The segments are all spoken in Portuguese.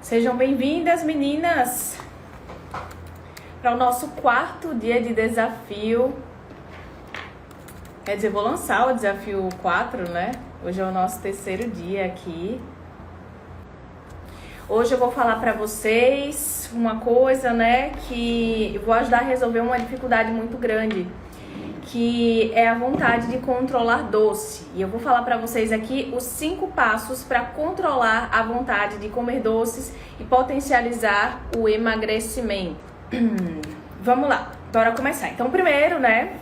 Sejam bem-vindas, meninas, para o nosso 4º dia de desafio. Quer dizer, vou lançar o desafio 4, né? Hoje é o nosso 3º dia aqui. Hoje eu vou falar para vocês uma coisa, né, que eu vou ajudar a resolver uma dificuldade muito grande, que é a vontade de controlar doce. E eu vou falar para vocês aqui os 5 passos para controlar a vontade de comer doces e potencializar o emagrecimento. Vamos lá, bora começar. Então, primeiro, né,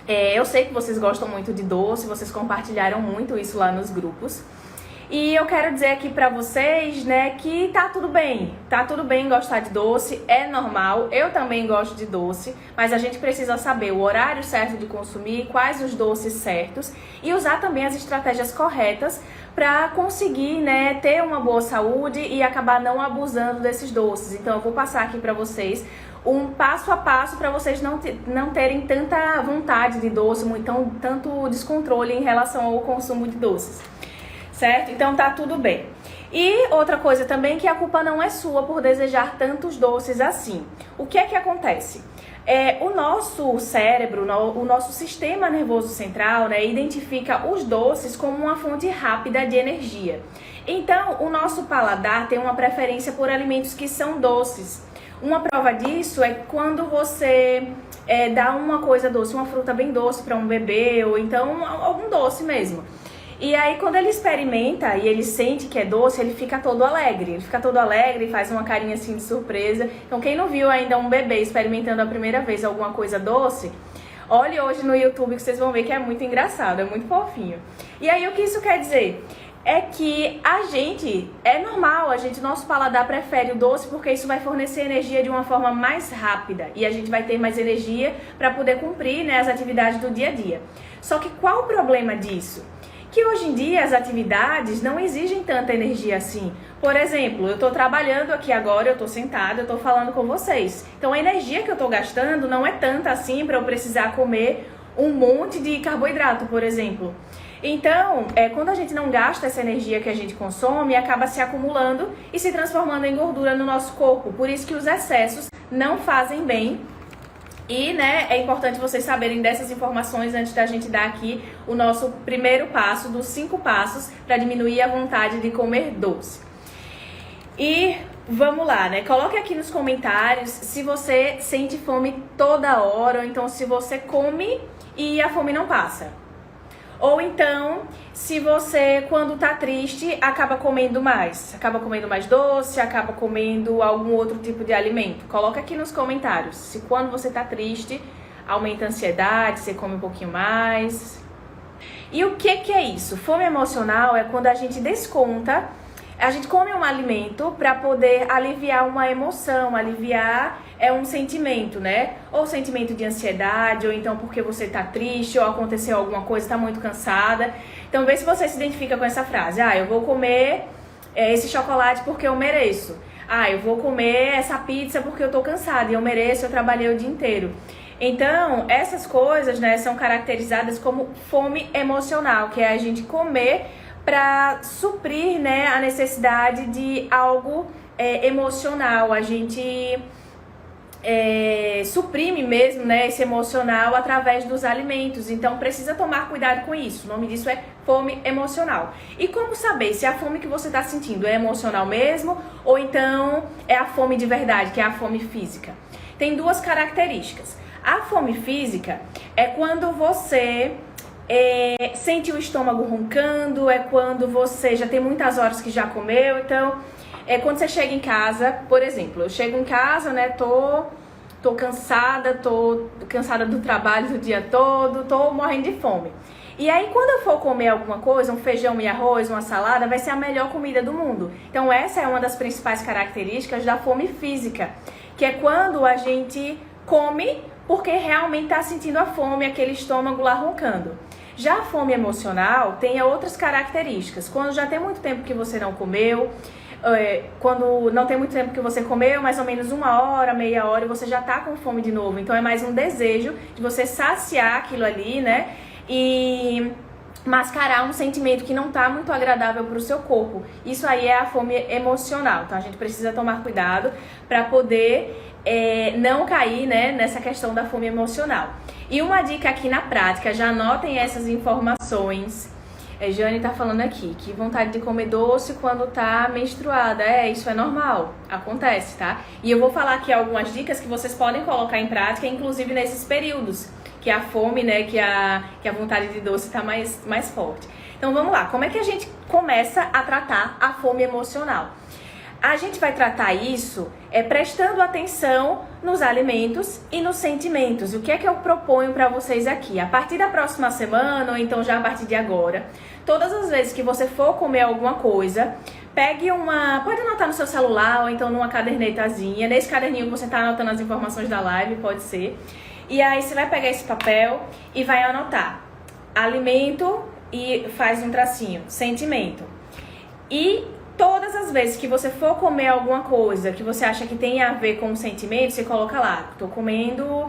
eu sei que vocês gostam muito de doce, vocês compartilharam muito isso lá nos grupos. E eu quero dizer aqui pra vocês, né, que tá tudo bem gostar de doce, é normal, eu também gosto de doce, mas a gente precisa saber o horário certo de consumir, quais os doces certos e usar também as estratégias corretas pra conseguir, né, ter uma boa saúde e acabar não abusando desses doces. Então eu vou passar aqui pra vocês um passo a passo para vocês não terem tanta vontade de doce, tanto descontrole em relação ao consumo de doces. Certo? Então tá tudo bem. E outra coisa também, que a culpa não é sua por desejar tantos doces assim. O que é que acontece? O nosso cérebro, o nosso sistema nervoso central, né, identifica os doces como uma fonte rápida de energia. Então, o nosso paladar tem uma preferência por alimentos que são doces. Uma prova disso é quando você dá uma coisa doce, uma fruta bem doce para um bebê, ou então algum doce mesmo. E aí, quando ele experimenta e ele sente que é doce, ele fica todo alegre. Ele fica todo alegre e faz uma carinha assim de surpresa. Então, quem não viu ainda um bebê experimentando a primeira vez alguma coisa doce, olhe hoje no YouTube que vocês vão ver que é muito engraçado, é muito fofinho. E aí, o que isso quer dizer? É que é normal, nosso paladar prefere o doce porque isso vai fornecer energia de uma forma mais rápida. E a gente vai ter mais energia para poder cumprir, né, as atividades do dia a dia. Só que qual o problema disso? Que hoje em dia as atividades não exigem tanta energia assim. Por exemplo, eu estou trabalhando aqui agora, eu estou sentada, eu estou falando com vocês. Então a energia que eu estou gastando não é tanta assim para eu precisar comer um monte de carboidrato, por exemplo. Então, quando a gente não gasta essa energia que a gente consome, acaba se acumulando e se transformando em gordura no nosso corpo. Por isso que os excessos não fazem bem. E, né, é importante vocês saberem dessas informações antes da gente dar aqui o nosso primeiro passo dos 5 passos para diminuir a vontade de comer doce. E vamos lá, né? Coloque aqui nos comentários se você sente fome toda hora, ou então se você come e a fome não passa. Ou então, se você, quando tá triste, acaba comendo mais doce, acaba comendo algum outro tipo de alimento. Coloca aqui nos comentários se quando você tá triste, aumenta a ansiedade, você come um pouquinho mais. E o que é isso? Fome emocional é quando a gente a gente come um alimento para poder aliviar uma emoção, aliviar um sentimento, né? Ou sentimento de ansiedade, ou então porque você tá triste, ou aconteceu alguma coisa, tá muito cansada. Então vê se você se identifica com essa frase. Eu vou comer esse chocolate porque eu mereço. Eu vou comer essa pizza porque eu tô cansada e eu mereço, eu trabalhei o dia inteiro. Então, essas coisas, né, são caracterizadas como fome emocional, que é a gente comer para suprir, né, a necessidade de algo emocional. A gente suprime mesmo, né, esse emocional através dos alimentos. Então precisa tomar cuidado com isso. O nome disso é fome emocional. E como saber se a fome que você está sentindo é emocional mesmo ou então é a fome de verdade, que é a fome física? Tem 2 características. A fome física é quando você sente o estômago roncando, é quando você já tem muitas horas que já comeu. Então, quando você chega em casa, por exemplo, eu chego em casa, né, tô cansada do trabalho do dia todo, tô morrendo de fome. E aí, quando eu for comer alguma coisa, um feijão e arroz, uma salada, vai ser a melhor comida do mundo. Então, essa é uma das principais características da fome física, que é quando a gente come porque realmente tá sentindo a fome, aquele estômago lá roncando. Já a fome emocional tem outras características. Quando já tem muito tempo que você não comeu, quando não tem muito tempo que você comeu, mais ou menos 1 hora, meia hora, e você já tá com fome de novo. Então é mais um desejo de você saciar aquilo ali, né? E mascarar um sentimento que não está muito agradável para o seu corpo. Isso aí é a fome emocional. Então a gente precisa tomar cuidado para poder não cair, né, nessa questão da fome emocional. E uma dica aqui na prática, já anotem essas informações. Jane tá falando aqui que vontade de comer doce quando tá menstruada. Isso é normal, acontece, tá? E eu vou falar aqui algumas dicas que vocês podem colocar em prática, inclusive nesses períodos que a fome, né, que a vontade de doce tá mais forte. Então vamos lá, como é que a gente começa a tratar a fome emocional? A gente vai tratar isso prestando atenção nos alimentos e nos sentimentos. O que é que eu proponho para vocês aqui? A partir da próxima semana, ou então já a partir de agora, todas as vezes que você for comer alguma coisa, pegue pode anotar no seu celular ou então numa cadernetazinha. Nesse caderninho você está anotando as informações da live, pode ser. E aí você vai pegar esse papel e vai anotar alimento e faz um tracinho, sentimento. E todas as vezes que você for comer alguma coisa que você acha que tem a ver com o sentimento, você coloca lá, tô comendo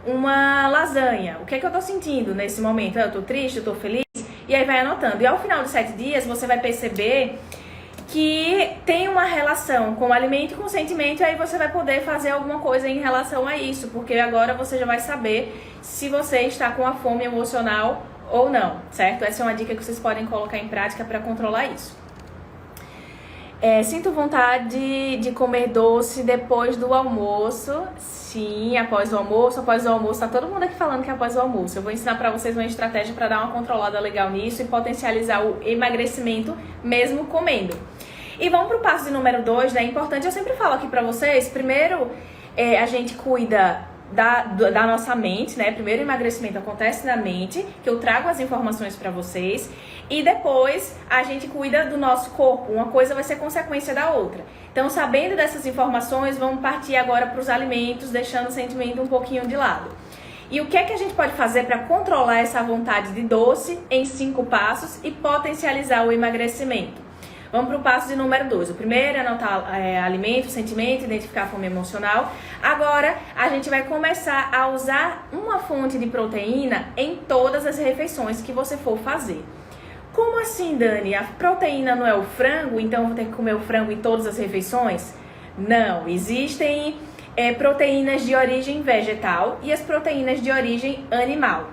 uma lasanha. O que é que eu tô sentindo nesse momento? Eu tô triste, eu tô feliz? E aí vai anotando. E ao final de 7 dias, você vai perceber que tem uma relação com o alimento e com o sentimento, e aí você vai poder fazer alguma coisa em relação a isso, porque agora você já vai saber se você está com a fome emocional ou não, certo? Essa é uma dica que vocês podem colocar em prática para controlar isso. Sinto vontade de comer doce depois do almoço. Sim, após o almoço. Tá todo mundo aqui falando que é após o almoço. Eu vou ensinar pra vocês uma estratégia pra dar uma controlada legal nisso e potencializar o emagrecimento mesmo comendo. E vamos pro passo de número 2, né? É importante, eu sempre falo aqui pra vocês, primeiro a gente cuida da nossa mente, né? Primeiro o emagrecimento acontece na mente, que eu trago as informações pra vocês, e depois a gente cuida do nosso corpo. Uma coisa vai ser consequência da outra. Então, sabendo dessas informações, vamos partir agora para os alimentos, deixando o sentimento um pouquinho de lado. E o que é que a gente pode fazer para controlar essa vontade de doce em 5 passos e potencializar o emagrecimento? Vamos para o passo de número 2. O primeiro é anotar alimento, sentimento, identificar a fome emocional. Agora, a gente vai começar a usar uma fonte de proteína em todas as refeições que você for fazer. Como assim, Dani? A proteína não é o frango, então eu vou ter que comer o frango em todas as refeições? Não, existem proteínas de origem vegetal e as proteínas de origem animal.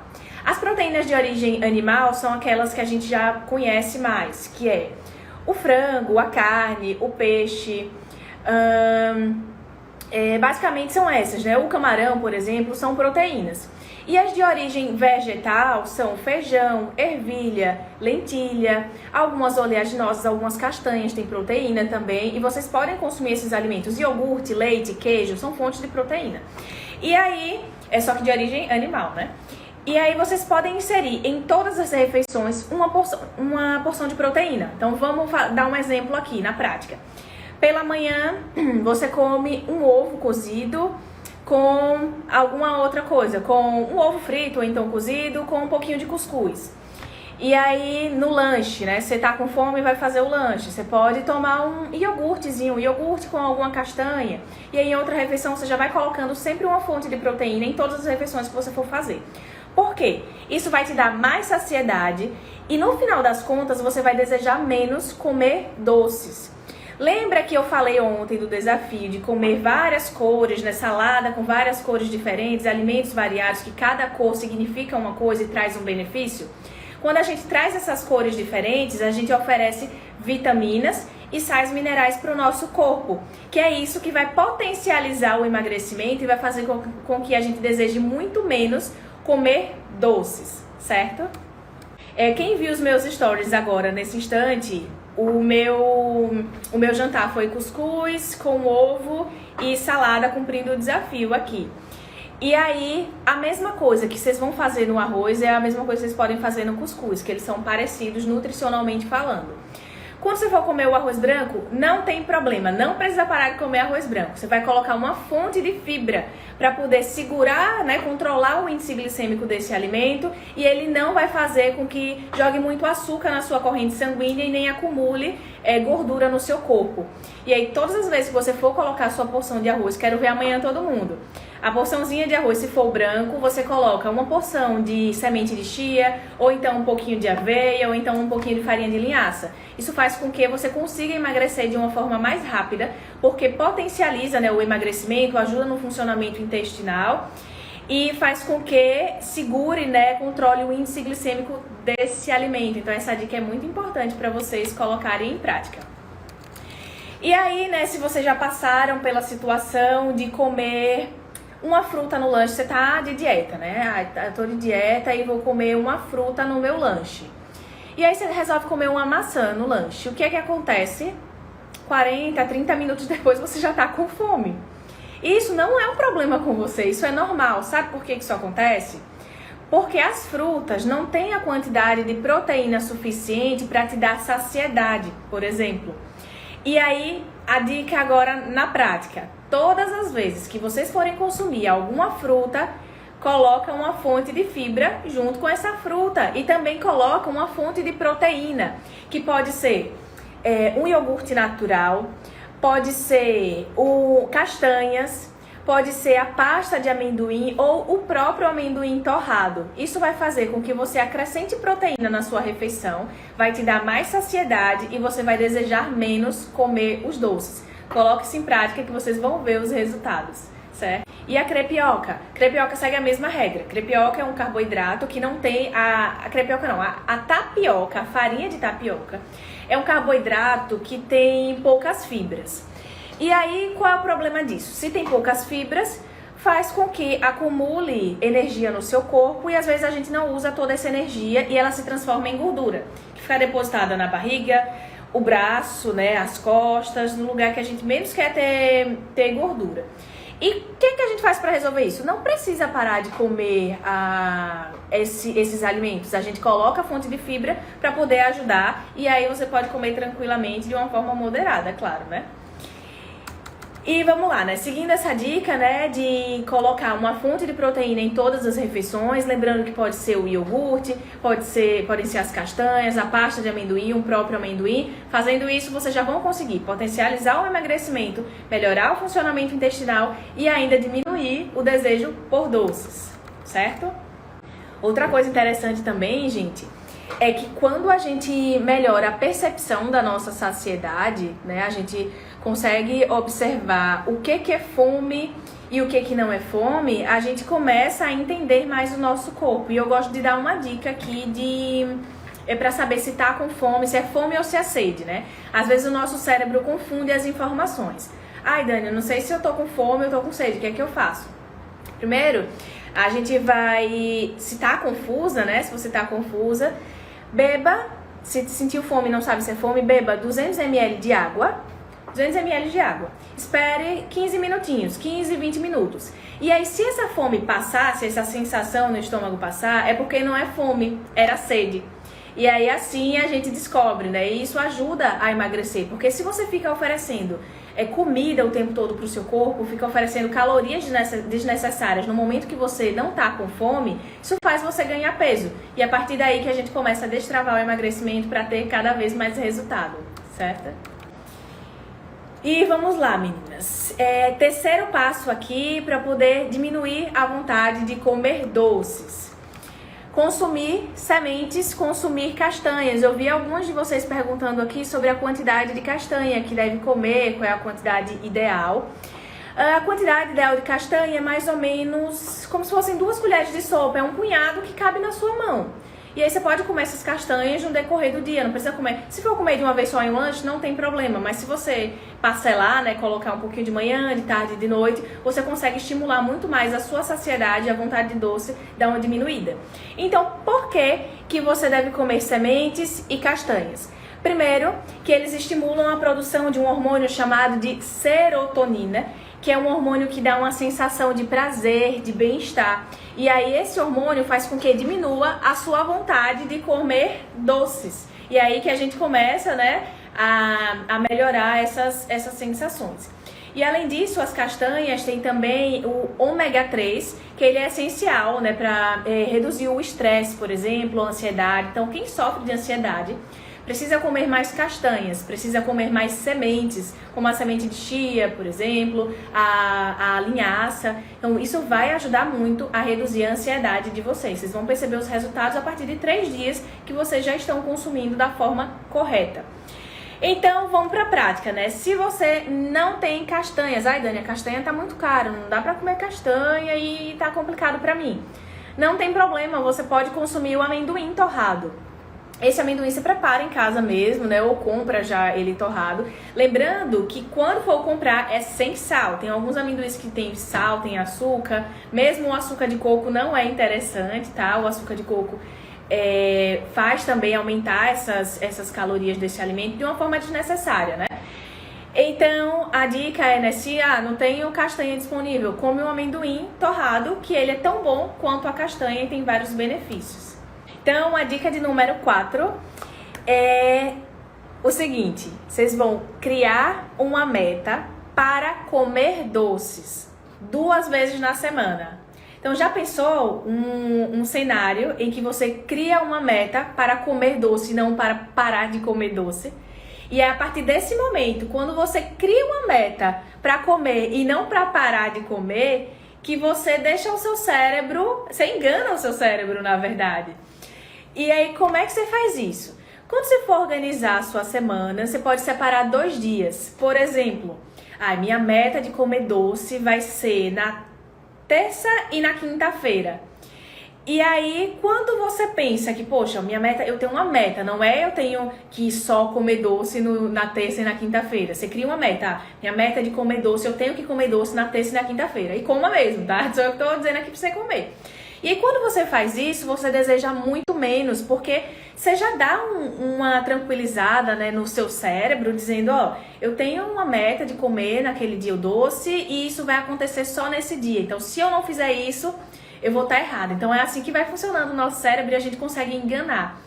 As proteínas de origem animal são aquelas que a gente já conhece mais, que é o frango, a carne, o peixe, basicamente são essas, né? O camarão, por exemplo, são proteínas. E as de origem vegetal são feijão, ervilha, lentilha, algumas oleaginosas, algumas castanhas têm proteína também. E vocês podem consumir esses alimentos. Iogurte, leite, queijo são fontes de proteína. E aí, só que de origem animal, né? E aí vocês podem inserir em todas as refeições uma porção de proteína. Então vamos dar um exemplo aqui na prática. Pela manhã você come um ovo cozido com alguma outra coisa, com um ovo frito ou então cozido, com um pouquinho de cuscuz. E aí no lanche, né, você tá com fome e vai fazer o lanche, você pode tomar um iogurtezinho, um iogurte com alguma castanha. E aí em outra refeição você já vai colocando sempre uma fonte de proteína em todas as refeições que você for fazer. Por quê? Isso vai te dar mais saciedade e no final das contas você vai desejar menos comer doces. Lembra que eu falei ontem do desafio de comer várias cores, né? Salada com várias cores diferentes, alimentos variados, que cada cor significa uma coisa e traz um benefício? Quando a gente traz essas cores diferentes, a gente oferece vitaminas e sais minerais para o nosso corpo, que é isso que vai potencializar o emagrecimento e vai fazer com que a gente deseje muito menos comer doces, certo? Quem viu os meus stories agora, nesse instante, o meu jantar foi cuscuz com ovo e salada, cumprindo o desafio aqui. E aí, a mesma coisa que vocês vão fazer no arroz é a mesma coisa que vocês podem fazer no cuscuz, que eles são parecidos nutricionalmente falando. Quando você for comer o arroz branco, não tem problema, não precisa parar de comer arroz branco. Você vai colocar uma fonte de fibra para poder segurar, né, controlar o índice glicêmico desse alimento, e ele não vai fazer com que jogue muito açúcar na sua corrente sanguínea e nem acumule gordura no seu corpo. E aí todas as vezes que você for colocar a sua porção de arroz, quero ver amanhã todo mundo, a porçãozinha de arroz, se for branco, você coloca uma porção de semente de chia, ou então um pouquinho de aveia, ou então um pouquinho de farinha de linhaça. Isso faz com que você consiga emagrecer de uma forma mais rápida, porque potencializa, né, o emagrecimento, ajuda no funcionamento intestinal e faz com que segure, né, controle o índice glicêmico desse alimento. Então essa dica é muito importante para vocês colocarem em prática. E aí, né, se vocês já passaram pela situação de comer uma fruta no lanche, você tá de dieta, né? Eu tô de dieta e vou comer uma fruta no meu lanche. E aí você resolve comer uma maçã no lanche. O que é que acontece? 40, 30 minutos depois você já tá com fome. E isso não é um problema com você, isso é normal. Sabe por que isso acontece? Porque as frutas não têm a quantidade de proteína suficiente para te dar saciedade, por exemplo. E aí, a dica agora na prática. Todas as vezes que vocês forem consumir alguma fruta, coloca uma fonte de fibra junto com essa fruta. E também coloca uma fonte de proteína, que pode ser um iogurte natural, pode ser castanhas, pode ser a pasta de amendoim ou o próprio amendoim torrado. Isso vai fazer com que você acrescente proteína na sua refeição, vai te dar mais saciedade e você vai desejar menos comer os doces. Coloque isso em prática que vocês vão ver os resultados, certo? E a crepioca? Crepioca segue a mesma regra. Crepioca é um carboidrato que não tem a crepioca não, a tapioca, a farinha de tapioca, é um carboidrato que tem poucas fibras. E aí, qual é o problema disso? Se tem poucas fibras, faz com que acumule energia no seu corpo e às vezes a gente não usa toda essa energia e ela se transforma em gordura, que fica depositada na barriga, o braço, né, as costas, no lugar que a gente menos quer ter gordura. E o que a gente faz para resolver isso? Não precisa parar de comer esses alimentos. A gente coloca a fonte de fibra para poder ajudar e aí você pode comer tranquilamente de uma forma moderada, claro, né? E vamos lá, né? Seguindo essa dica, né, de colocar uma fonte de proteína em todas as refeições, lembrando que pode ser o iogurte, podem ser as castanhas, a pasta de amendoim, o próprio amendoim. Fazendo isso, vocês já vão conseguir potencializar o emagrecimento, melhorar o funcionamento intestinal e ainda diminuir o desejo por doces, certo? Outra coisa interessante também, gente, é que quando a gente melhora a percepção da nossa saciedade, né, a gente consegue observar o que é fome e o que não é fome, a gente começa a entender mais o nosso corpo. E eu gosto de dar uma dica aqui para saber se tá com fome, se é fome ou se é sede, né? Às vezes o nosso cérebro confunde as informações. Ai, Dani, eu não sei se eu tô com fome ou tô com sede, o que é que eu faço? Primeiro, a gente vai, se tá confusa, né? Se você tá confusa, beba, se sentiu fome e não sabe se é fome, beba 200 ml de água. 200 ml de água. Espere 15 minutinhos, 15, 20 minutos. E aí, se essa fome passar, se essa sensação no estômago passar, é porque não é fome, era sede. E aí, assim, a gente descobre, né? E isso ajuda a emagrecer. Porque se você fica oferecendo comida o tempo todo pro seu corpo, fica oferecendo calorias desnecessárias no momento que você não tá com fome, isso faz você ganhar peso. E é a partir daí que a gente começa a destravar o emagrecimento para ter cada vez mais resultado, certo? E vamos lá, meninas. Terceiro passo aqui para poder diminuir a vontade de comer doces. Consumir sementes, consumir castanhas. Eu vi alguns de vocês perguntando aqui sobre a quantidade de castanha que deve comer, qual é a quantidade ideal. A quantidade ideal de castanha é mais ou menos como se fossem 2 colheres de sopa. É um punhado que cabe na sua mão. E aí você pode comer essas castanhas no decorrer do dia, não precisa comer. Se for comer de uma vez só em um lanche, não tem problema. Mas se você parcelar, né, colocar um pouquinho de manhã, de tarde, de noite, você consegue estimular muito mais a sua saciedade, a vontade de doce, dar uma diminuída. Então, por que você deve comer sementes e castanhas? Primeiro, que eles estimulam a produção de um hormônio chamado de serotonina, que é um hormônio que dá uma sensação de prazer, de bem-estar. E aí esse hormônio faz com que diminua a sua vontade de comer doces. E aí que a gente começa, né, a melhorar essas sensações. E além disso, as castanhas têm também o ômega 3, que ele é essencial, né, para reduzir o estresse, por exemplo, a ansiedade. Então, quem sofre de ansiedade precisa comer mais castanhas, precisa comer mais sementes, como a semente de chia, por exemplo, a linhaça. Então, isso vai ajudar muito a reduzir a ansiedade de vocês. Vocês vão perceber os resultados a partir de 3 dias que vocês já estão consumindo da forma correta. Então, vamos para a prática, né? Se você não tem castanhas, ai Dani, a castanha tá muito cara, não dá para comer castanha e tá complicado para mim. Não tem problema, você pode consumir o amendoim torrado. Esse amendoim se prepara em casa mesmo, né? Ou compra já ele torrado. Lembrando que quando for comprar é sem sal. Tem alguns amendoins que tem sal, tem açúcar. Mesmo o açúcar de coco não é interessante, tá? O açúcar de coco faz também aumentar essas calorias desse alimento de uma forma desnecessária, né? Então, a dica é, né, se não tenho castanha disponível, come um amendoim torrado, que ele é tão bom quanto a castanha e tem vários benefícios. Então, a dica de número 4 é o seguinte: vocês vão criar uma meta para comer doces 2 vezes na semana. Então, já pensou um cenário em que você cria uma meta para comer doce e não para parar de comer doce? E é a partir desse momento, quando você cria uma meta para comer e não para parar de comer, que você deixa o seu cérebro, você engana o seu cérebro, na verdade. E aí, como é que você faz isso? Quando você for organizar a sua semana, você pode separar 2 dias. Por exemplo, minha meta de comer doce vai ser na terça e na quinta-feira. E aí, quando você pensa que, poxa, minha meta, eu tenho uma meta, não é eu tenho que só comer doce na terça e na quinta-feira. Você cria uma meta, minha meta é de comer doce, eu tenho que comer doce na terça e na quinta-feira. E coma mesmo, tá? Só eu que tô dizendo aqui pra você comer. E aí, quando você faz isso, você deseja muito menos, porque você já dá uma tranquilizada, né, no seu cérebro, dizendo, eu tenho uma meta de comer naquele dia o doce e isso vai acontecer só nesse dia. Então, se eu não fizer isso, eu vou estar errada. Então, é assim que vai funcionando o nosso cérebro e a gente consegue enganar.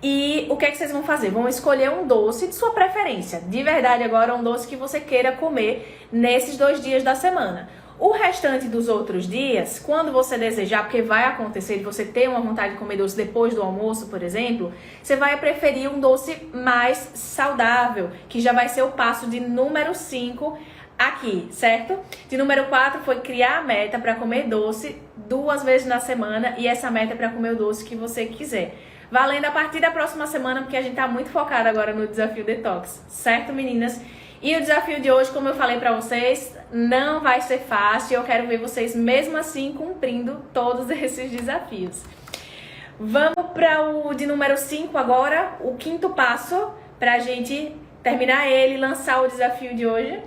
E o que é que vocês vão fazer? Vão escolher um doce de sua preferência. De verdade, agora, um doce que você queira comer nesses 2 dias da semana. O restante dos outros dias, quando você desejar, porque vai acontecer de você ter uma vontade de comer doce depois do almoço, por exemplo, você vai preferir um doce mais saudável, que já vai ser o passo de número 5 aqui, certo? De número 4 foi criar a meta para comer doce 2 vezes na semana, e essa meta é para comer o doce que você quiser. Valendo a partir da próxima semana, porque a gente tá muito focado agora no desafio detox, certo, meninas? E o desafio de hoje, como eu falei pra vocês, não vai ser fácil. Eu quero ver vocês mesmo assim cumprindo todos esses desafios. Vamos para o de número 5 agora, o 5º passo, pra gente terminar ele e lançar o desafio de hoje.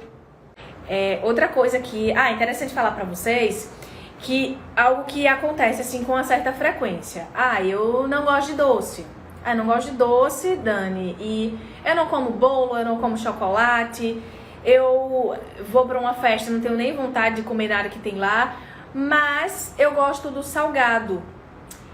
Outra coisa que é interessante falar pra vocês, que algo que acontece assim com uma certa frequência. Eu não gosto de doce. Não gosto de doce, Dani, e eu não como bolo, eu não como chocolate, eu vou pra uma festa, não tenho nem vontade de comer nada que tem lá, mas eu gosto do salgado.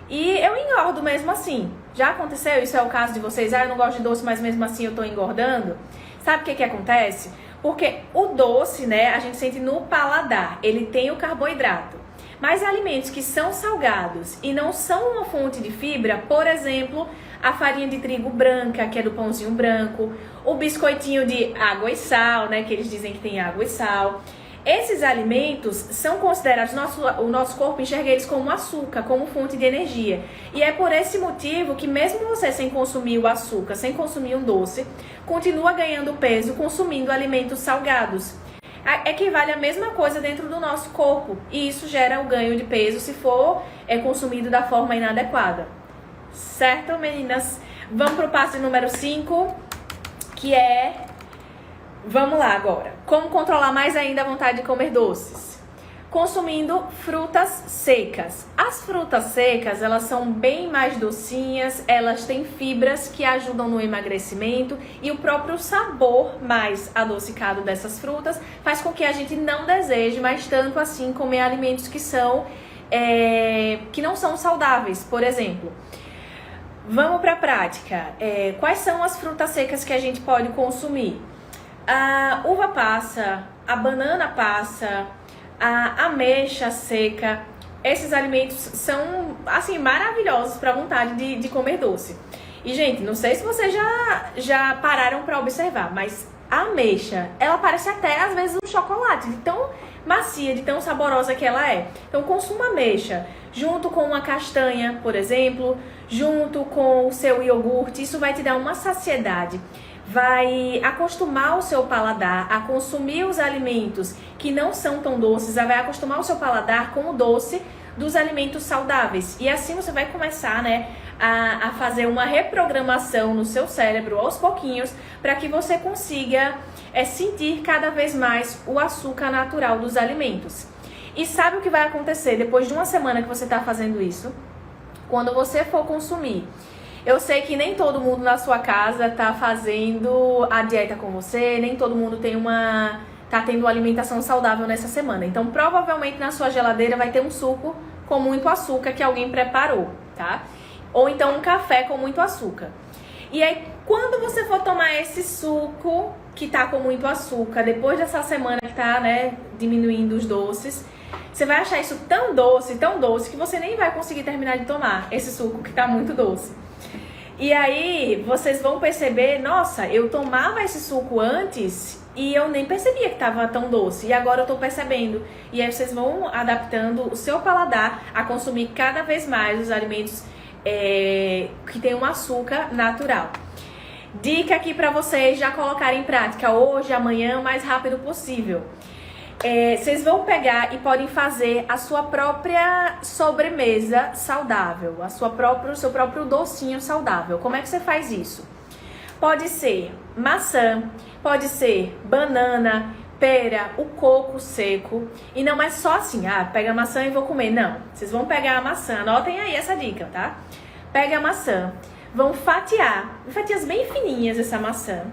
E eu engordo mesmo assim. Já aconteceu? Isso é o caso de vocês? Eu não gosto de doce, mas mesmo assim eu tô engordando? Sabe o que acontece? Porque o doce, né, a gente sente no paladar, ele tem o carboidrato. Mas alimentos que são salgados e não são uma fonte de fibra, por exemplo, a farinha de trigo branca, que é do pãozinho branco, o biscoitinho de água e sal, né, que eles dizem que tem água e sal. Esses alimentos são considerados, o nosso corpo enxerga eles como açúcar, como fonte de energia. E é por esse motivo que mesmo você sem consumir o açúcar, sem consumir um doce, continua ganhando peso consumindo alimentos salgados. Equivale a mesma coisa dentro do nosso corpo, e isso gera o ganho de peso se for consumido da forma inadequada. Certo, meninas? Vamos pro passo número 5, que é... Vamos lá agora. Como controlar mais ainda a vontade de comer doces? Consumindo frutas secas. As frutas secas, elas são bem mais docinhas, elas têm fibras que ajudam no emagrecimento e o próprio sabor mais adocicado dessas frutas faz com que a gente não deseje mais tanto assim comer alimentos que não são saudáveis, por exemplo. Vamos para a prática. Quais são as frutas secas que a gente pode consumir? A uva passa, a banana passa, a ameixa seca. Esses alimentos são assim maravilhosos para a vontade de comer doce. E, gente, não sei se vocês já pararam para observar, mas a ameixa, ela parece até, às vezes, um chocolate, de tão macia, de tão saborosa que ela é. Então, consuma ameixa junto com uma castanha, por exemplo, junto com o seu iogurte. Isso vai te dar uma saciedade, vai acostumar o seu paladar a consumir os alimentos que não são tão doces, vai acostumar o seu paladar com o doce dos alimentos saudáveis. E assim você vai começar, né, a fazer uma reprogramação no seu cérebro aos pouquinhos, para que você consiga sentir cada vez mais o açúcar natural dos alimentos. E sabe o que vai acontecer depois de uma semana que você está fazendo isso? Quando você for consumir, eu sei que nem todo mundo na sua casa está fazendo a dieta com você, nem todo mundo tá tendo uma alimentação saudável nessa semana. Então, provavelmente na sua geladeira vai ter um suco com muito açúcar que alguém preparou, tá? Ou então um café com muito açúcar. E aí, quando você for tomar esse suco que tá com muito açúcar, depois dessa semana que tá, né, diminuindo os doces, você vai achar isso tão doce, que você nem vai conseguir terminar de tomar esse suco que tá muito doce. E aí, vocês vão perceber, nossa, eu tomava esse suco antes e eu nem percebia que estava tão doce. E agora eu tô percebendo. E aí vocês vão adaptando o seu paladar a consumir cada vez mais os alimentos que tem um açúcar natural. Dica aqui para vocês já colocarem em prática hoje, amanhã, o mais rápido possível. Vocês vão pegar e podem fazer a sua própria sobremesa saudável, o seu próprio docinho saudável. Como é que você faz isso? Pode ser maçã, pode ser banana, pera, o coco seco. E não é só assim, pega a maçã e vou comer. Não, vocês vão pegar a maçã, anotem aí essa dica, tá? Pega a maçã, vão fatiar, fatias bem fininhas essa maçã,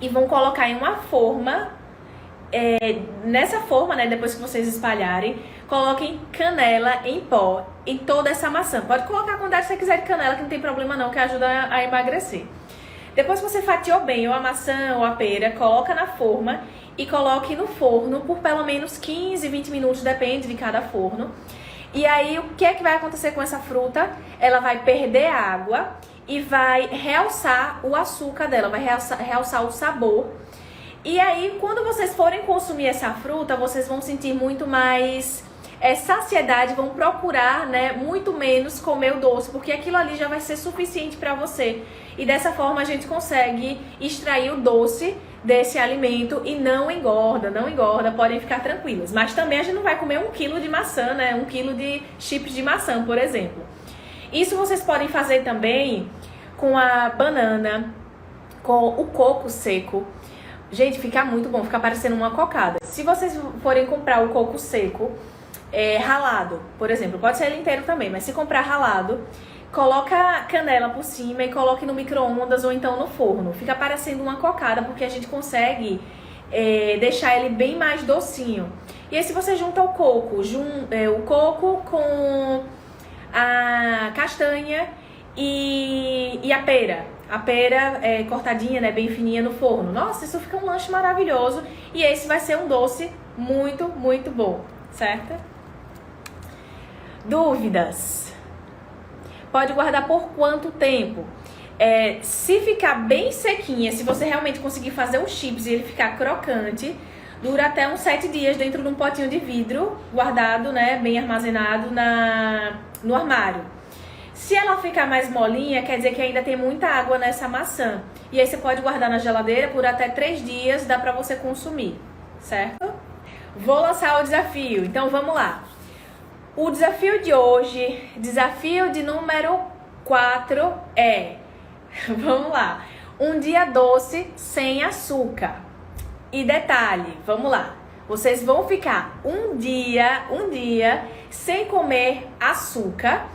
e vão colocar em uma forma. Nessa forma, né, depois que vocês espalharem, coloquem canela em pó em toda essa maçã. Pode colocar a quantidade que você quiser de canela, que não tem problema não, que ajuda a emagrecer. Depois que você fatiou bem ou a maçã ou a pera, coloca na forma e coloque no forno por pelo menos 15, 20 minutos, depende de cada forno. E aí, o que é que vai acontecer com essa fruta? Ela vai perder água e vai realçar o açúcar dela, vai realçar o sabor. E aí, quando vocês forem consumir essa fruta, vocês vão sentir muito mais saciedade, vão procurar, né, muito menos comer o doce, porque aquilo ali já vai ser suficiente para você. E dessa forma a gente consegue extrair o doce desse alimento e não engorda, podem ficar tranquilos. Mas também a gente não vai comer 1 quilo de maçã, né, 1 quilo de chips de maçã, por exemplo. Isso vocês podem fazer também com a banana, com o coco seco. Gente, fica muito bom, fica parecendo uma cocada. Se vocês forem comprar o coco seco ralado, por exemplo, pode ser ele inteiro também, mas se comprar ralado, coloca canela por cima e coloque no micro-ondas ou então no forno. Fica parecendo uma cocada, porque a gente consegue deixar ele bem mais docinho. E aí, se você junta o coco com a castanha e a pera. A pera cortadinha, né, bem fininha no forno. Nossa, isso fica um lanche maravilhoso. E esse vai ser um doce muito, muito bom, certo? Dúvidas? Pode guardar por quanto tempo? Se ficar bem sequinha, se você realmente conseguir fazer os chips e ele ficar crocante, dura até uns 7 dias dentro de um potinho de vidro, guardado, né, bem armazenado no armário. Se ela ficar mais molinha, quer dizer que ainda tem muita água nessa maçã. E aí você pode guardar na geladeira por até 3 dias, dá pra você consumir, certo? Vou lançar o desafio, então vamos lá. O desafio de hoje, desafio de número 4 vamos lá, um dia doce sem açúcar. E detalhe, vamos lá, vocês vão ficar um dia sem comer açúcar,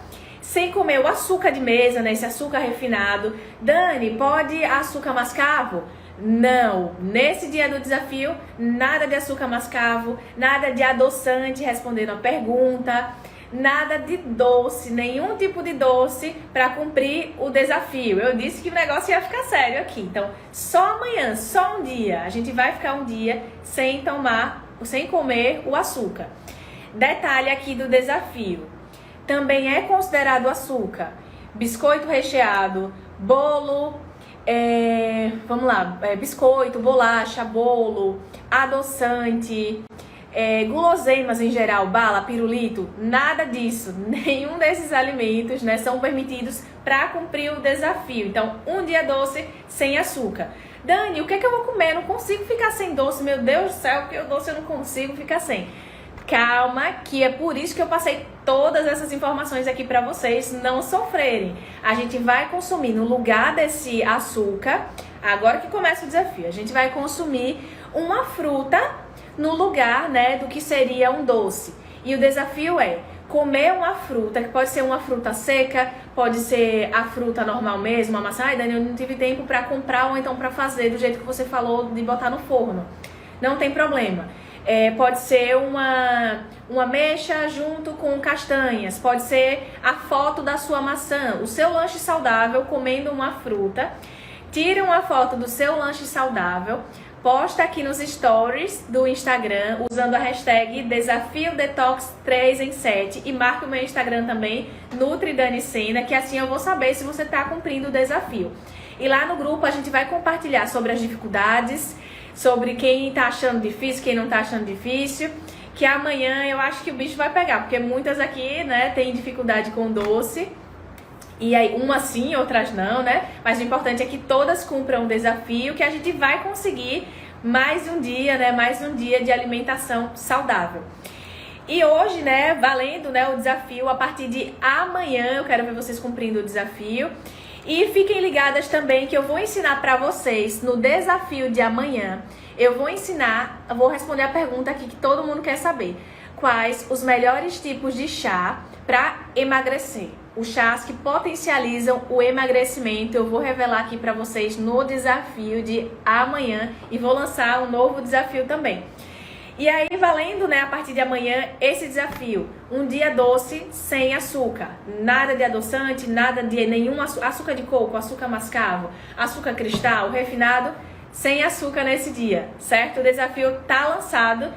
sem comer o açúcar de mesa, né, esse açúcar refinado. Dani, pode açúcar mascavo? Não, nesse dia do desafio, nada de açúcar mascavo, nada de adoçante respondendo a pergunta, nada de doce, nenhum tipo de doce para cumprir o desafio. Eu disse que o negócio ia ficar sério aqui, então só amanhã, só um dia, a gente vai ficar um dia sem comer o açúcar. Detalhe aqui do desafio. Também é considerado açúcar biscoito recheado, bolo, vamos lá, biscoito, bolacha, bolo, adoçante, guloseimas em geral, bala, pirulito, nada disso, nenhum desses alimentos, né, são permitidos para cumprir o desafio. Então, um dia doce sem açúcar. Dani, o que é que eu vou comer? Eu não consigo ficar sem doce, meu Deus do céu, porque o doce eu não consigo ficar sem. Calma, que é por isso que eu passei todas essas informações aqui para vocês não sofrerem. A gente vai consumir no lugar desse açúcar, agora que começa o desafio, a gente vai consumir uma fruta no lugar, né, do que seria um doce. E o desafio é comer uma fruta, que pode ser uma fruta seca, pode ser a fruta normal mesmo, a maçã. Ai, Dani, eu não tive tempo para comprar ou então para fazer do jeito que você falou de botar no forno. Não tem problema. Pode ser uma ameixa junto com castanhas, pode ser a foto da sua maçã, o seu lanche saudável comendo uma fruta. Tire uma foto do seu lanche saudável, posta aqui nos stories do Instagram usando a hashtag Desafio Detox 3 em 7 e marque o meu Instagram também, NutriDanicena, que assim eu vou saber se você está cumprindo o desafio. E lá no grupo a gente vai compartilhar sobre as dificuldades, sobre quem está achando difícil, quem não está achando difícil, que amanhã eu acho que o bicho vai pegar, porque muitas aqui, né, têm dificuldade com doce. E aí, umas sim, outras não, né? Mas o importante é que todas cumpram o desafio, que a gente vai conseguir mais um dia, né? Mais um dia de alimentação saudável. E hoje, né, valendo, né, o desafio, a partir de amanhã, eu quero ver vocês cumprindo o desafio. E fiquem ligadas também que eu vou ensinar pra vocês, no desafio de amanhã, eu vou responder a pergunta aqui que todo mundo quer saber. Quais os melhores tipos de chá para emagrecer? Os chás que potencializam o emagrecimento, eu vou revelar aqui para vocês no desafio de amanhã e vou lançar um novo desafio também. E aí, valendo, né, a partir de amanhã, esse desafio, um dia doce sem açúcar, nada de adoçante, nada de nenhum açúcar de coco, açúcar mascavo, açúcar cristal, refinado, sem açúcar nesse dia, certo? O desafio tá lançado